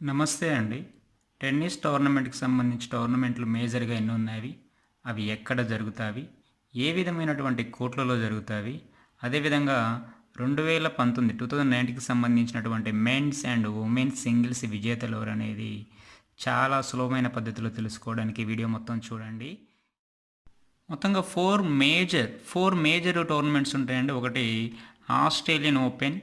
నమస్తే అండి. టెన్నిస్ టోర్నమెంట్‌కి సంబంధించి టోర్నమెంట్లు మేజర్‌గా ఎన్నున్నవి? అవి ఎక్కడ జరుగుతావి? ఏ విధమైనటువంటి కోర్ట్‌లలో జరుగుతావి? అదేవిధంగా 2019కి సంబంధించినటువంటి మెన్స్ అండ్ ఉమెన్స్ సింగిల్స్ విజేతలెవరనేది చాలా సులభమైన పద్ధతిలో తెలుసుకోవడానికి వీడియో మొత్తం చూడండి. మొత్తంగా 4 మేజర్ టోర్నమెంట్స్ ఉంటాయండి. ఒకటి Australian open,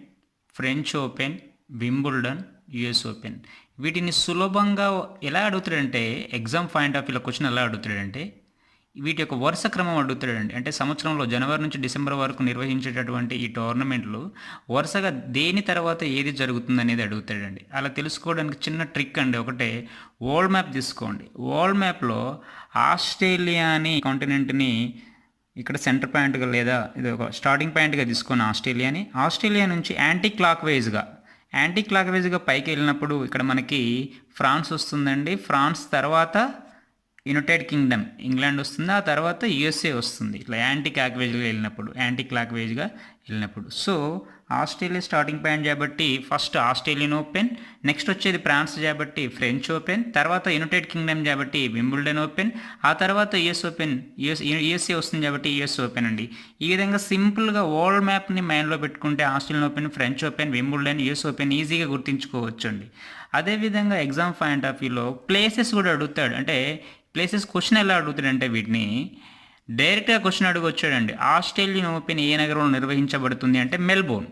French open, Wimbledon, US open. వీటిని సులభంగా ఎలా అడుగుతాడంటే ఎగ్జామ్ పాయింట్ ఆఫ్ వ్యూలో క్వశ్చన్ ఎలా అడుగుతాడంటే వీటి యొక్క వరుస క్రమం అడుగుతాడండి. అంటే సంవత్సరంలో జనవరి నుంచి డిసెంబర్ వరకు నిర్వహించేటటువంటి ఈ టోర్నమెంట్లు వరుసగా దేని తర్వాత ఏది జరుగుతుందనేది అడుగుతాడండి. అలా తెలుసుకోవడానికి చిన్న ట్రిక్ అండి. ఒకటే వరల్డ్ మ్యాప్ తీసుకోండి. వరల్డ్ మ్యాప్లో ఆస్ట్రేలియా అని కాంటినెంట్ని ఇక్కడ సెంటర్ పాయింట్గా లేదా ఇది ఒక స్టార్టింగ్ పాయింట్గా తీసుకొని ఆస్ట్రేలియా నుంచి యాంటీ క్లాక్ వైజ్గా పైకి వెళ్ళినప్పుడు ఇక్కడ మనకి ఫ్రాన్స్ వస్తుందండి. ఫ్రాన్స్ తర్వాత యునైటెడ్ కింగ్డమ్ ఇంగ్లాండ్ వస్తుంది. ఆ తర్వాత యుఎస్ఏ వస్తుంది. ఇట్లా యాంటీ క్లాక్ వేజ్గా వెళ్ళినప్పుడు సో ఆస్ట్రేలియా స్టార్టింగ్ పాయింట్ కాబట్టి ఫస్ట్ ఆస్ట్రేలియన్ ఓపెన్, నెక్స్ట్ వచ్చేది ఫ్రాన్స్ కాబట్టి ఫ్రెంచ్ ఓపెన్, తర్వాత యునైటెడ్ కింగ్డమ్ కాబట్టి వింబుల్డన్ ఓపెన్, ఆ తర్వాత యుఎస్ఏ వస్తుంది కాబట్టి యుఎస్ ఓపెన్ అండి. ఈ విధంగా సింపుల్గా వరల్డ్ మ్యాప్ని మైండ్లో పెట్టుకుంటే Australian open, French open, Wimbledon, US open ఈజీగా గుర్తుంచుకోవచ్చు అండి. అదేవిధంగా ఎగ్జామ్ పాయింట్ ఆఫ్ వ్యూలో ప్లేసెస్ కూడా అడుగుతాడు. అంటే ప్లేసెస్ క్వశ్చన్ ఎలా అడుగుతాడంటే వీటిని డైరెక్ట్గా క్వశ్చన్ అడుగొచ్చాడండి. ఆస్ట్రేలియన్ ఓపెన్ ఏ నగరంలో నిర్వహించబడుతుంది అంటే మెల్బోర్న్.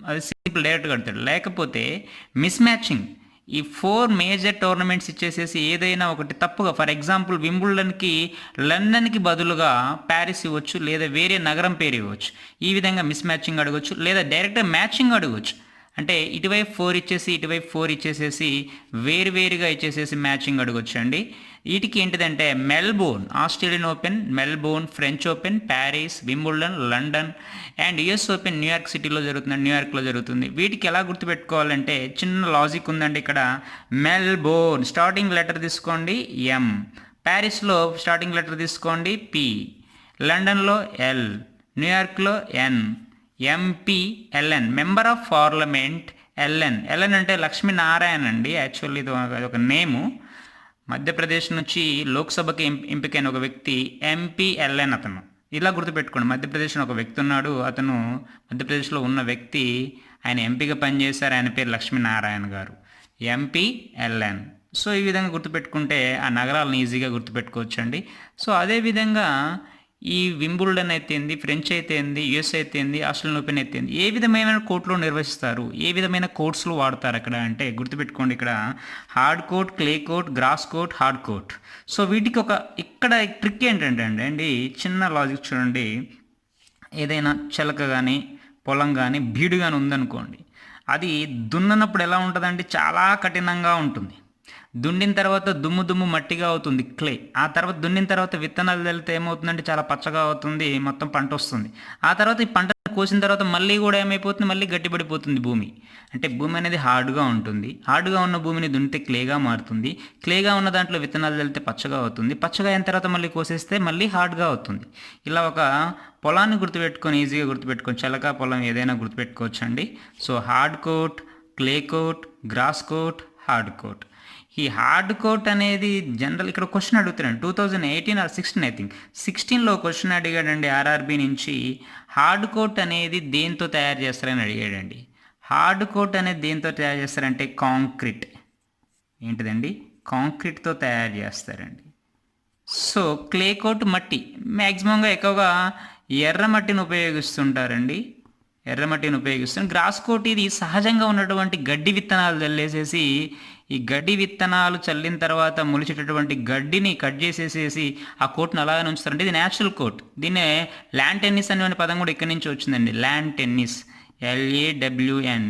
అది సింపుల్ డైరెక్ట్గా అడుగుతాడు. లేకపోతే మిస్ మ్యాచింగ్ ఈ 4 మేజర్ టోర్నమెంట్స్ ఇచ్చేసేసి ఏదైనా ఒకటి తప్పుగా ఫర్ ఎగ్జాంపుల్ వింబుల్డన్కి లండన్కి బదులుగా ప్యారిస్ ఇవ్వచ్చు, లేదా వేరే నగరం పేరు ఇవ్వచ్చు. ఈ విధంగా మిస్ మ్యాచింగ్ అడగవచ్చు, లేదా డైరెక్ట్గా మ్యాచింగ్ అడగవచ్చు. అంటే ఇటువైపు 4 ఇచ్చేసి ఇటువైపు 4 ఇచ్చేసేసి వేరువేరుగా ఇచ్చేసేసి మ్యాచింగ్ అడగొచ్చండి. వీటికి ఏంటిదంటే Melbourne Australian open, Melbourne French open, Paris, Wimbledon, London and US open New York సిటీలో జరుగుతుంది, న్యూయార్క్లో జరుగుతుంది. వీటికి ఎలా గుర్తుపెట్టుకోవాలంటే చిన్న లాజిక్ ఉందండి ఇక్కడ. మెల్బోర్న్ స్టార్టింగ్ లెటర్ తీసుకోండి ఎం, ప్యారిస్లో స్టార్టింగ్ లెటర్ తీసుకోండి పి, లండన్లో ఎల్, న్యూయార్క్లో ఎన్, ఎంపీఎల్ఎన్ మెంబర్ ఆఫ్ పార్లమెంట్. ఎల్ఎన్ అంటే లక్ష్మీనారాయణ అండి. యాక్చువల్లీ ఇది ఒక నేము. మధ్యప్రదేశ్ నుంచి లోక్సభకి ఎంపికైన ఒక వ్యక్తి ఎంపీఎల్ఎన్ అతను. ఇలా గుర్తుపెట్టుకోండి. మధ్యప్రదేశ్లో ఒక వ్యక్తి ఉన్నాడు. అతను మధ్యప్రదేశ్లో ఉన్న వ్యక్తి, ఆయన ఎంపీగా పనిచేశారు. ఆయన పేరు లక్ష్మీనారాయణ గారు. ఎంపీఎల్ఎన్. సో ఈ విధంగా గుర్తుపెట్టుకుంటే ఆ నగరాలను ఈజీగా గుర్తుపెట్టుకోవచ్చు అండి. సో అదేవిధంగా ఈ వింబుల్డన్ అయితే ఏంది, ఫ్రెంచ్ అయితే ఏంది, యుఎస్ అయితే ఏంది, ఆస్ట్రేలియన్ ఓపెన్ అయితే ఏంది, ఏ విధమైన కోర్టులో నిర్వహిస్తారు, ఏ విధమైన కోర్ట్స్లో వాడతారు అక్కడ అంటే గుర్తుపెట్టుకోండి. ఇక్కడ hard court, clay court, grass court, hard court. So వీటికి ఇక్కడ ట్రిక్ ఏంటంటే అండి చిన్న లాజిక్ చూడండి. ఏదైనా చెలక కానీ పొలం కానీ బీడు కానీ ఉందనుకోండి, అది దున్ననప్పుడు ఎలా ఉంటుందండి, చాలా కఠినంగా ఉంటుంది. దున్నిన తర్వాత దుమ్ము మట్టిగా అవుతుంది క్లే. ఆ తర్వాత దున్నిన తర్వాత విత్తనాలు వెళ్తే ఏమవుతుందంటే చాలా పచ్చగా అవుతుంది, మొత్తం పంట వస్తుంది. ఆ తర్వాత ఈ పంట కోసిన తర్వాత మళ్ళీ కూడా ఏమైపోతుంది, మళ్ళీ గట్టిపడిపోతుంది భూమి. అంటే భూమి అనేది హార్డ్గా ఉంటుంది. హార్డ్గా ఉన్న భూమిని దున్నితే క్లేగా మారుతుంది. క్లేగా ఉన్న దాంట్లో విత్తనాలు వెళ్తే పచ్చగా అవుతుంది. పచ్చగా అయిన తర్వాత మళ్ళీ కోసేస్తే మళ్ళీ హార్డ్గా అవుతుంది. ఇలా ఒక పొలాన్ని గుర్తుపెట్టుకొని ఈజీగా గుర్తుపెట్టుకొని చెలక పొలం ఏదైనా గుర్తుపెట్టుకోవచ్చు అండి. So hard court, clay court, grass court, hard court. ఈ హార్డ్ కోట్ అనేది జనరల్ ఇక్కడ క్వశ్చన్ అడుగుతున్నాడు 2018 ఆర్ 16 ఐ థింక్ 16లో క్వశ్చన్ అడిగాడండి ఆర్ఆర్బి నుంచి. హార్డ్ కోట్ అనేది దేంతో తయారు చేస్తారని అడిగాడండి. హార్డ్ కోట్ అనేది దేంతో తయారు చేస్తారంటే కాంక్రీట్. ఏంటిదండి, కాంక్రీట్తో తయారు చేస్తారండి. సో క్లే కోట్ మట్టి, మ్యాక్సిమంగా ఎక్కువగా ఎర్రమట్టిని ఉపయోగిస్తుంటారండి. గ్రాస్ కోట్ ఇది సహజంగా ఉన్నటువంటి గడ్డి విత్తనాలు చల్లేసేసి, ఈ గడ్డి విత్తనాలు చల్లిన తర్వాత మొలిచేటటువంటి గడ్డిని కట్ చేసేసేసి ఆ కోట్ను అలాగే ఉంచుతారంటే ఇది న్యాచురల్ కోట్. దీన్నే ల్యాండ్ టెన్నిస్ అనే పదం కూడా ఇక్కడి నుంచి వచ్చిందండి. Land tennis, LAWN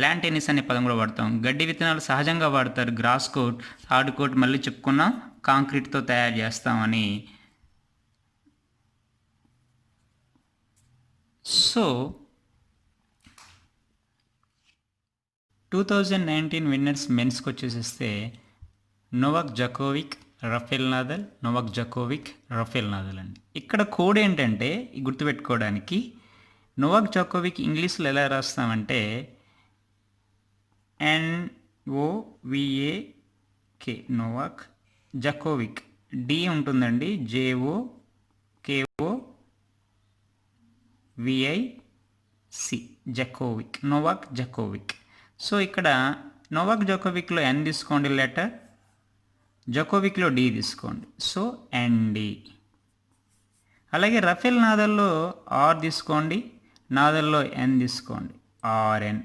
land tennis అనే పదం కూడా వాడతాం. గడ్డి విత్తనాలు సహజంగా వాడతారు. గ్రాస్ కోట్, హార్డ్ కోట్ మళ్ళీ చెప్పుకున్నాం కాంక్రీట్తో తయారు చేస్తామని. సో 2019 విన్నర్స్ మెన్స్కి వచ్చేసేస్తే నోవాక్ జకోవిక్, రఫేల్ నాదల్ అండి. ఇక్కడ కోడ్ ఏంటంటే గుర్తుపెట్టుకోవడానికి, నోవాక్ జకోవిక్ ఇంగ్లీష్లో ఎలా రాస్తామంటే ఓవిఏకే నోవాక్ జకోవిక్ డి ఉంటుందండి JOKOVIC Djokovic Novak Djokovic. So ఇక్కడ నోవాక్ జకోవిక్లో ఎన్ తీసుకోండి లెటర్, జకోవిక్లో డి తీసుకోండి, సో ND. అలాగే రఫేల్ నాదల్లో ఆర్ తీసుకోండి, నాదల్లో ఎన్ తీసుకోండి, RN.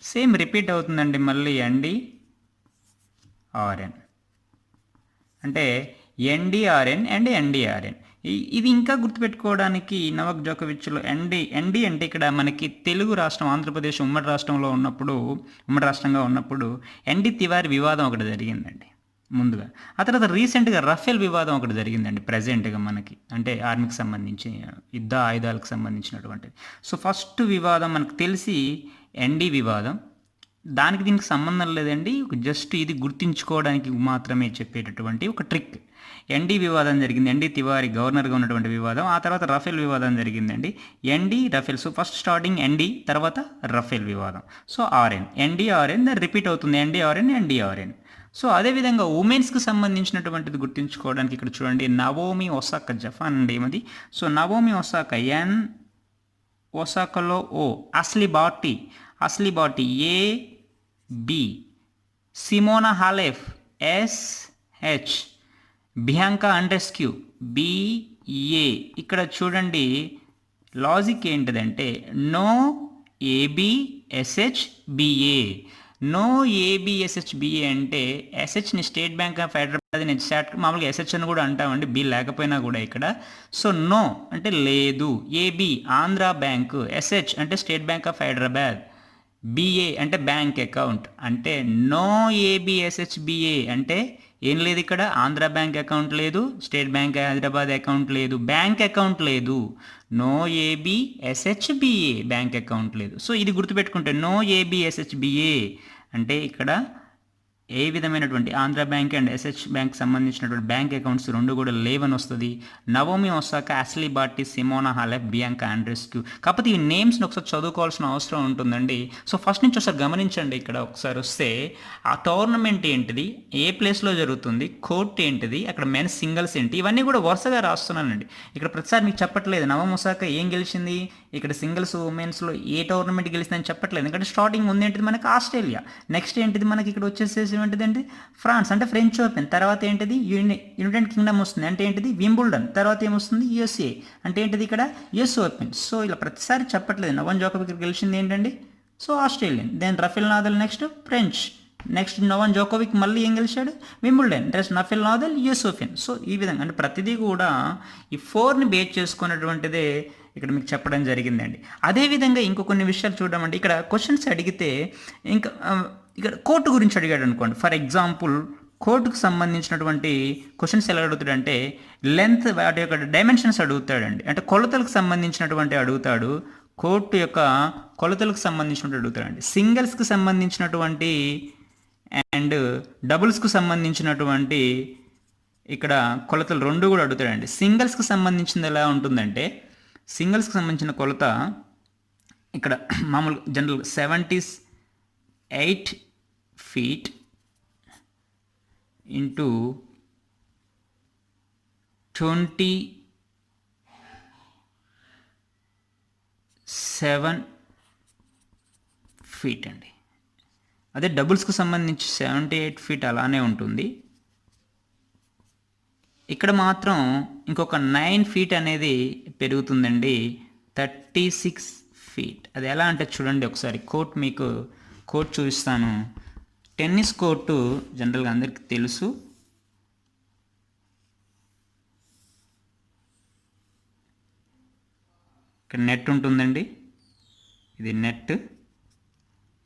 సేమ్ రిపీట్ అవుతుందండి మళ్ళీ ND RN అంటే NDRN అండ్ NDRN. ఇది ఇంకా గుర్తుపెట్టుకోవడానికి నోవాక్ జోకోవిచ్లో ND అంటే ఇక్కడ మనకి తెలుగు రాష్ట్రం ఆంధ్రప్రదేశ్ ఉమ్మడి రాష్ట్రంగా ఉన్నప్పుడు ND తివారీ వివాదం ఒకటి జరిగిందండి ముందుగా. ఆ తర్వాత రీసెంట్గా రఫేల్ వివాదం ఒకటి జరిగిందండి ప్రజెంట్గా మనకి, అంటే ఆర్మీకి సంబంధించి యుద్ధ ఆయుధాలకు సంబంధించినటువంటిది. సో ఫస్ట్ వివాదం మనకు తెలిసి ND వివాదం, దానికి దీనికి సంబంధం లేదండి, జస్ట్ ఇది గుర్తుంచుకోవడానికి మాత్రమే చెప్పేటటువంటి ఒక ట్రిక్. ND వివాదం జరిగింది, ND తివారీ గవర్నర్గా ఉన్నటువంటి వివాదం. ఆ తర్వాత రఫేల్ వివాదం జరిగిందండి, ND Rafale. So first starting ND, తర్వాత రఫేల్ వివాదం. సో RN NDRN రిపీట్ అవుతుంది, NDRN. సో అదేవిధంగా ఉమెన్స్కి సంబంధించినటువంటిది గుర్తుంచుకోవడానికి ఇక్కడ చూడండి, నవోమి ఒసాకా జపాన్ అండి ఏమది. సో నవోమి ఒసాకా ఎన్, ఒసాకాలో O, Ashleigh Barty AB, Simona Halep SH, Bianca Andreescu BA. ఇక్కడ చూడండి లాజిక్ ఏంటిదంటే నో ABSHBA. నో ABSHBA అంటే SHని స్టేట్ బ్యాంక్ ఆఫ్ హైదరాబాద్ నేను మామూలుగా SH అని కూడా అంటామండి, B లేకపోయినా కూడా ఇక్కడ. సో నో అంటే లేదు, AB ఆంధ్ర బ్యాంకు, SH అంటే State Bank of Hyderabad, BA అంటే బ్యాంక్ అకౌంట్. అంటే నో ABSHBA అంటే ఏం లేదు, ఇక్కడ ఆంధ్ర బ్యాంక్ అకౌంట్ లేదు, స్టేట్ బ్యాంక్ హైదరాబాద్ అకౌంట్ లేదు, బ్యాంక్ అకౌంట్ లేదు. నో ABSHBA బ్యాంక్ అకౌంట్ లేదు. సో ఇది గుర్తుపెట్టుకుంటే నో ABSHBA అంటే ఇక్కడ ఏ విధమైనటువంటి Andhra bank and SH bank సంబంధించినటువంటి బ్యాంక్ అకౌంట్స్ రెండు కూడా లేవని వస్తుంది. Naomi Osaka, Ashleigh Barty, Simona Halep, Bianca Andreescu. కాకపోతే ఈ నేమ్స్ని ఒకసారి చదువుకోవాల్సిన అవసరం ఉంటుందండి. సో ఫస్ట్ నుంచి ఒకసారి గమనించండి, ఇక్కడ ఒకసారి వస్తే ఆ టోర్నమెంట్ ఏంటిది, ఏ ప్లేస్లో జరుగుతుంది, కోర్ట్ ఏంటిది, అక్కడ మెన్స్ సింగిల్స్ ఏంటి, ఇవన్నీ కూడా వరుసగా రాస్తున్నానండి. ఇక్కడ ప్రతిసారి మీకు చెప్పట్లేదు నవోమి ఒసాకా ఏం గెలిచింది, ఇక్కడ సింగిల్స్ ఉమెన్స్లో ఏ టోర్నమెంట్ గెలిచిందని చెప్పట్లేదు. ఎందుకంటే స్టార్టింగ్ ఉంది ఏంటిది మనకి ఆస్ట్రేలియా, నెక్స్ట్ ఏంటిది మనకి ఇక్కడ వచ్చేసేసి ఏంటిదంటే ఫ్రాన్స్ అంటే ఫ్రెంచ్ ఓపెన్, తర్వాత ఏంటిది యునైటెడ్ కింగ్డమ్ వస్తుంది అంటే ఏంటిది వింబుల్డన్, తర్వాత ఏమొస్తుంది USA అంటే ఏంటిది ఇక్కడ US ఓపెన్. సో ఇలా ప్రతిసారి చెప్పట్లేదు. నోవాక్ జోకోవిక్ గెలిచింది ఏంటండి, so Australian, then Rafael Nadal next French, next Novak Djokovic మళ్ళీ ఏం గెలిచాడు Wimbledon, next Rafael Nadal US open. So ఈ విధంగా అంటే ప్రతిదీ కూడా ఈ 4ని బేస్ చేసుకున్నటువంటిదే ఇక్కడ మీకు చెప్పడం జరిగిందండి. అదేవిధంగా ఇంకో కొన్ని విషయాలు చూడమండి. ఇక్కడ క్వశ్చన్స్ అడిగితే ఇంకా ఇక్కడ కోర్టు గురించి అడిగాడు అనుకోండి, ఫర్ ఎగ్జాంపుల్ కోర్టుకు సంబంధించినటువంటి క్వశ్చన్స్ ఎలా అడుగుతాడంటే లెంత్, వాటి యొక్క డైమెన్షన్స్ అడుగుతాడండి, అంటే కొలతలకు సంబంధించినటువంటి అడుగుతాడు, కోర్టు యొక్క కొలతలకు సంబంధించినటువంటి అడుగుతాడండి. సింగిల్స్కి సంబంధించినటువంటి అండ్ డబుల్స్కు సంబంధించినటువంటి ఇక్కడ కొలతలు రెండు కూడా అడుగుతాడండి. సింగిల్స్కి సంబంధించింది ఎలా ఉంటుందంటే, సింగిల్స్కి సంబంధించిన కొలత ఇక్కడ మామూలు జనరల్ 78 feet into 27 feet అండి. అదే డబుల్స్కు సంబంధించి 78 feet అలానే ఉంటుంది. ఇక్కడ మాత్రం ఇంకొక 9 feet అనేది పెరుగుతుందండి, 36 feet. అది ఎలా అంటే చూడండి ఒకసారి మీకు కోర్ట్ చూపిస్తాను. టెన్నిస్ కోర్టు జనరల్గా అందరికీ తెలుసు, ఇక్కడ నెట్ ఉంటుందండి, ఇది నెట్,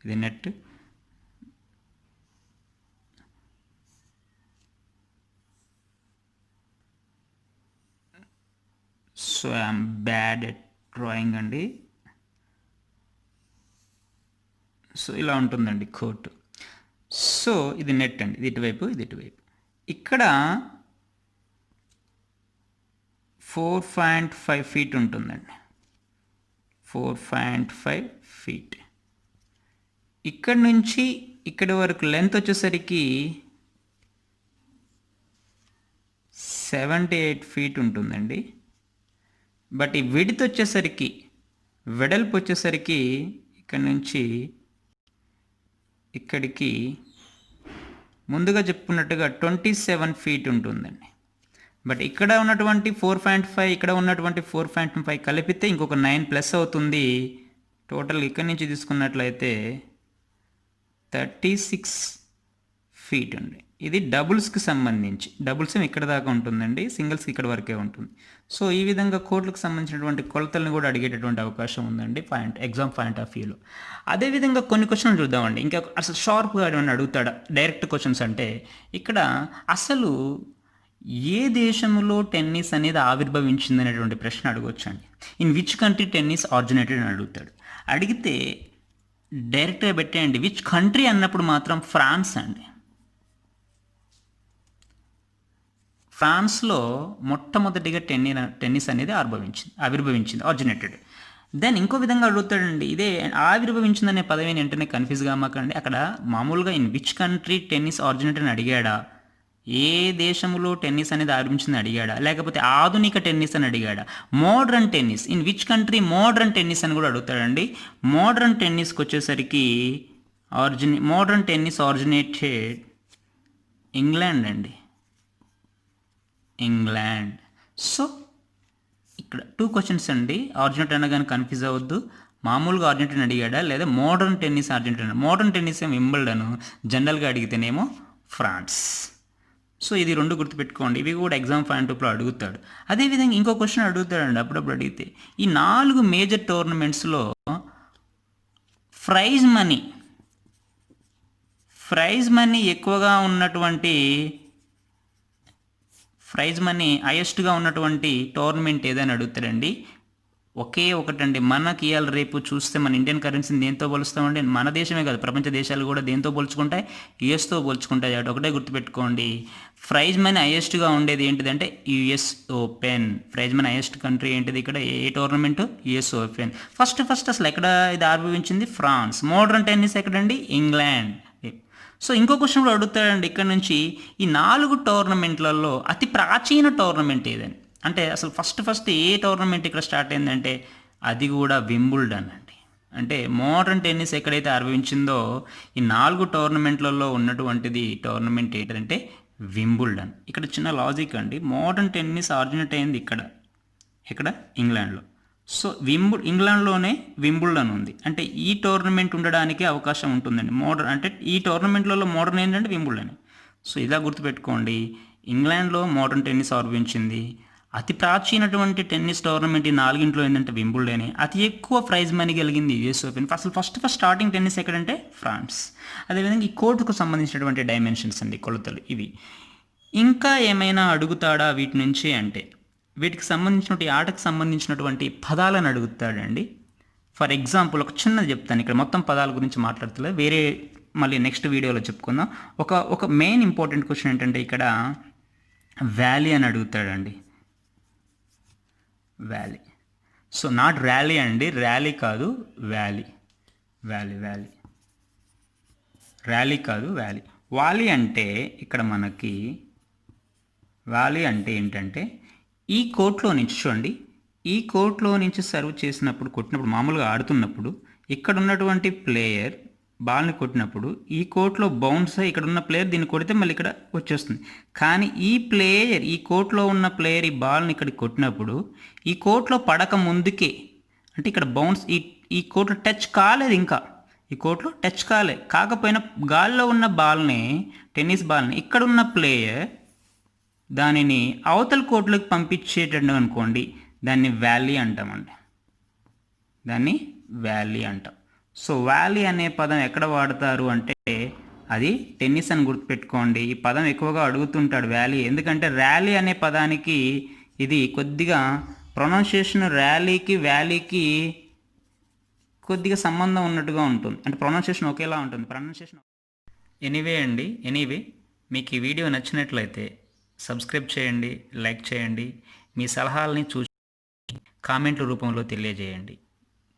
ఇది net. So I'm bad at drawing అండి. సో ఇలా ఉంటుందండి కోర్టు. సో ఇది నెట్ అండి, ఇది ఇటువైపు, ఇది ఇటువైపు. ఇక్కడ 4.5 feet ఉంటుందండి, 4.5 feet. ఇక్కడి నుంచి ఇక్కడి వరకు లెంత్ వచ్చేసరికి 78 ఫీట్ ఉంటుందండి. బట్ ఈ విడ్త్ వచ్చేసరికి, వెడల్పు వచ్చేసరికి ఇక్కడ నుంచి ఇక్కడికి ముందుగా చెప్పుకున్నట్టుగా 27 ఫీట్ ఉంటుందండి. బట్ ఇక్కడ ఉన్నటువంటి 4.5, ఇక్కడ ఉన్నటువంటి 4.5 కలిపితే ఇంకొక 9 ప్లస్ అవుతుంది. టోటల్ ఇక్కడి నుంచి తీసుకున్నట్లయితే 36 ఫీట్ అండి. ఇది డబుల్స్కి సంబంధించి, డబుల్స్ ఇక్కడ దాకా ఉంటుందండి, సింగిల్స్కి ఇక్కడ వరకే ఉంటుంది. సో ఈ విధంగా కోట్లకు సంబంధించినటువంటి కొలతలను కూడా అడిగేటటువంటి అవకాశం ఉందండి ఎగ్జామ్ పాయింట్ ఆఫ్ వ్యూలో. అదేవిధంగా కొన్ని క్వశ్చన్లు చూద్దామండి. ఇంకా అసలు షార్ప్గా ఏమైనా అడుగుతాడా, డైరెక్ట్ క్వశ్చన్స్ అంటే ఇక్కడ అసలు ఏ దేశంలో టెన్నిస్ అనేది ఆవిర్భవించింది అనేటువంటి ప్రశ్న అడగవచ్చండి. In which country tennis originated అని అడుగుతాడు. అడిగితే డైరెక్ట్గా పెట్టేయండి విచ్ కంట్రీ అన్నప్పుడు మాత్రం ఫ్రాన్స్ అండి. ఫ్రాన్స్లో మొట్టమొదటిగా టెన్నిస్ అనేది ఆవిర్భవించింది, ఆరిజినేటెడ్. దెన్ ఇంకో విధంగా అడుగుతాడండి, ఇదే ఆవిర్భవించిందనే పదవిని వెంటనే కన్ఫ్యూజ్ కామాకండి. అక్కడ మామూలుగా in which country tennis originated అని అడిగాడా, ఏ దేశంలో టెన్నిస్ అనేది ఆవిర్భించిందని అడిగాడా, లేకపోతే ఆధునిక టెన్నిస్ అని అడిగాడా, modern tennis, in which country modern tennis అని కూడా అడుగుతాడండి. మోడ్రన్ టెన్నిస్కి వచ్చేసరికి మోడ్రన్ టెన్నిస్ ఆరిజినేటెడ్ ఇంగ్లాండ్ అండి, ఇంగ్లాండ్. సో ఇక్కడ 2 క్వశ్చన్స్ అండి. ఆరిజినేట్ అనగానే కన్ఫ్యూజ్ అవ్వద్దు. మామూలుగా ఆరిజినేట్ అడిగాడా లేదా modern tennis originate. Modern tennis ఏమో వింబుల్డన్, జనరల్గా అడిగితేనేమో ఫ్రాన్స్. సో ఇది 2 గుర్తుపెట్టుకోండి. ఇవి కూడా ఎగ్జామ్ పాయింట్ ఆఫ్లో అడుగుతాడు. అదేవిధంగా ఇంకో క్వశ్చన్ అడుగుతాడండి అప్పుడప్పుడు అడిగితే, ఈ 4 మేజర్ టోర్నమెంట్స్లో ప్రైజ్ మనీ ఎక్కువగా ఉన్నటువంటి, ప్రైజ్ మనీ హైయెస్ట్గా ఉన్నటువంటి టోర్నమెంట్ ఏదని అడుగుతారండి. ఒకే ఒకటండి. మనకి ఇవాళ రేపు చూస్తే మన ఇండియన్ కరెన్సీని దేంతో పోలుస్తామండి, మన దేశమే కాదు ప్రపంచ దేశాలు కూడా దేంతో పోల్చుకుంటాయి, యుఎస్తో పోల్చుకుంటాయి. అటు ఒకటే గుర్తుపెట్టుకోండి. ప్రైజ్ మనీ హైయెస్ట్గా ఉండేది ఏంటిదంటే US open. Prize money highest country ఏంటిది ఇక్కడ, ఏ టోర్నమెంట్, యుఎస్ ఓపెన్. ఫస్ట్ అసలు ఎక్కడ ఇది ఆవిర్భవించింది, ఫ్రాన్స్. మోడర్న్ టెన్నిస్ ఎక్కడండి, ఇంగ్లాండ్. సో ఇంకో క్వశ్చన్ కూడా అడుగుతాడండి ఇక్కడ నుంచి, ఈ 4 టోర్నమెంట్లలో అతి ప్రాచీన టోర్నమెంట్ ఏదని. అంటే అసలు ఫస్ట్ ఏ టోర్నమెంట్ ఇక్కడ స్టార్ట్ అయిందంటే అది కూడా వింబుల్డన్ అండి. అంటే మోడర్న్ టెన్నిస్ ఎక్కడైతే ఆవిర్భవించిందో ఈ 4 టోర్నమెంట్లలో ఉన్నటువంటిది టోర్నమెంట్ ఏంటంటే వింబుల్డన్. ఇక్కడ చిన్న లాజిక్ అండి, మోడర్న్ టెన్నిస్ ఆరిజినేట్ అయింది ఇక్కడ ఇంగ్లాండ్లో. సో ఇంగ్లాండ్లోనే వింబుల్డన్ ఉంది. అంటే ఈ టోర్నమెంట్ ఉండడానికి అవకాశం ఉంటుందండి. మోడర్న్ అంటే ఈ టోర్నమెంట్లలో మోడర్న్ ఏంటంటే వింబుల్డన్. సో ఇలా గుర్తుపెట్టుకోండి, ఇంగ్లాండ్లో మోడర్న్ టెన్నిస్ ఆవిర్భవించింది. అతి ప్రాచీనటువంటి టెన్నిస్ టోర్నమెంట్ ఈ 4 ఏంటంటే వింబుల్డనే. అతి ఎక్కువ ప్రైజ్ మనీ కలిగింది యుఎస్ ఓపెన్. అసలు ఫస్ట్ స్టార్టింగ్ టెన్నిస్ ఎక్కడంటే ఫ్రాన్స్. అదేవిధంగా ఈ కోర్టుకు సంబంధించినటువంటి డైమెన్షన్స్ అండి, కొలతలు ఇవి. ఇంకా ఏమైనా అడుగుతాడా వీటి నుంచి అంటే, వీటికి సంబంధించినటువంటి ఆటకు సంబంధించినటువంటి పదాలను అడుగుతాడండి. ఫర్ ఎగ్జాంపుల్ ఒక చిన్నది చెప్తాను, ఇక్కడ మొత్తం పదాల గురించి మాట్లాడుతలే, వేరే మళ్ళీ నెక్స్ట్ వీడియోలో చెప్పుకుందాం. ఒక మెయిన్ ఇంపార్టెంట్ క్వశ్చన్ ఏంటంటే ఇక్కడ వ్యాలీ అని అడుగుతాడండి. వ్యాలీ. సో నాట్ ర్యాలీ అండి, ర్యాలీ కాదు, వ్యాలీ. ర్యాలీ కాదు, వ్యాలీ. వాలీ అంటే ఇక్కడ మనకి వాలీ అంటే ఏంటంటే ఈ కోర్ట్లో నుంచి చూడండి, ఈ కోర్ట్లో నుంచి సర్వ్ చేసినప్పుడు, కొట్టినప్పుడు, మామూలుగా ఆడుతున్నప్పుడు ఇక్కడ ఉన్నటువంటి ప్లేయర్ బాల్ని కొట్టినప్పుడు ఈ కోర్ట్లో బౌన్స్ అయ్యి ఇక్కడ ఉన్న ప్లేయర్ దీన్ని కొడితే మళ్ళీ ఇక్కడ వచ్చేస్తుంది. కానీ ఈ కోర్ట్లో ఉన్న ప్లేయర్ ఈ బాల్ని ఇక్కడ కొట్టినప్పుడు ఈ కోర్ట్లో పడక ముందుకే, అంటే ఇక్కడ బౌన్స్ ఈ కోర్ట్లో టచ్ కాలేదు, ఇంకా ఈ కోర్ట్లో టచ్ కాకపోయినా గాల్లో ఉన్న బాల్ని, టెన్నిస్ బాల్ని ఇక్కడున్న ప్లేయర్ దానిని అవతల కోర్టులోకి పంపించేటట్టు అనుకోండి, దాన్ని వ్యాలీ అంటామండి. సో వ్యాలీ అనే పదం ఎక్కడ వాడతారు అంటే అది టెన్నిస్ అని గుర్తుపెట్టుకోండి. ఈ పదం ఎక్కువగా అడుగుతుంటాడు వ్యాలీ, ఎందుకంటే ర్యాలీ అనే పదానికి ఇది కొద్దిగా ప్రొనౌన్సియేషన్ ర్యాలీకి వ్యాలీకి కొద్దిగా సంబంధం ఉన్నట్టుగా ఉంటుంది. అంటే ప్రొనౌన్సియేషన్ ఒకేలా ఉంటుంది, ప్రొనౌన్సియేషన్. ఎనీవే మీకు ఈ వీడియో నచ్చినట్లయితే సబ్స్క్రైబ్ చేయండి, లైక్ చేయండి, మీ సలహాలని కామెంట్ల రూపంలో తెలియజేయండి.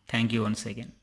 Thank you once again.